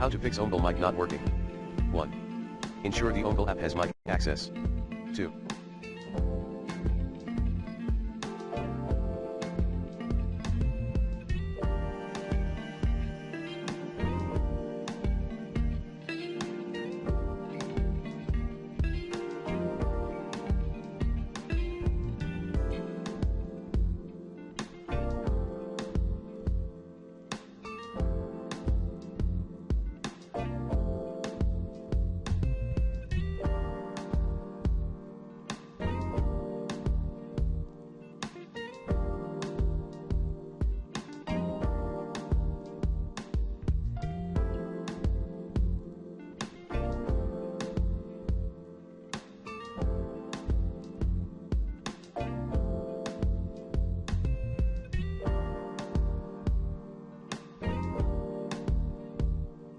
How to fix Omegle mic not working. 1. Ensure the Omegle app has mic access. 2.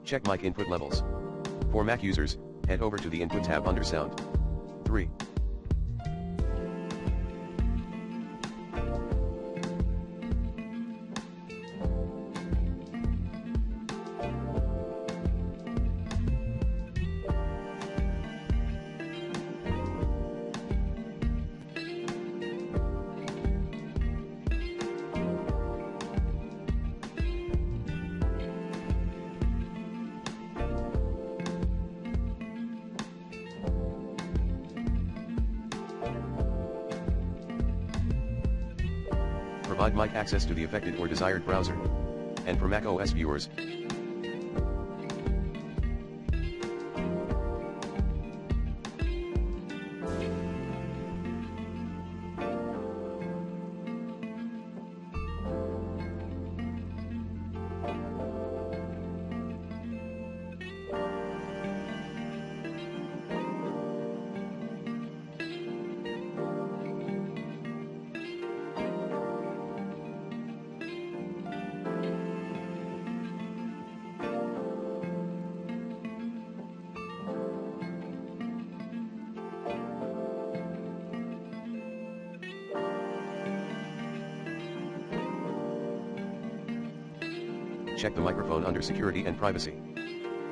Check mic input levels. For Mac users, head over to the Input tab under Sound. 3. Provide mic access to the affected or desired browser. And for Mac OS viewers, check the microphone under Security and Privacy.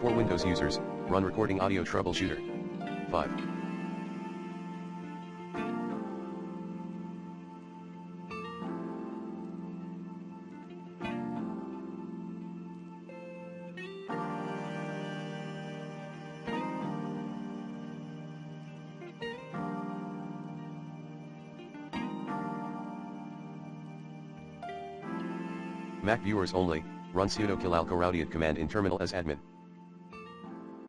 For Windows users, run Recording Audio Troubleshooter. 5. Mac viewers only, run sudo kill alcoraudiat command in terminal as admin.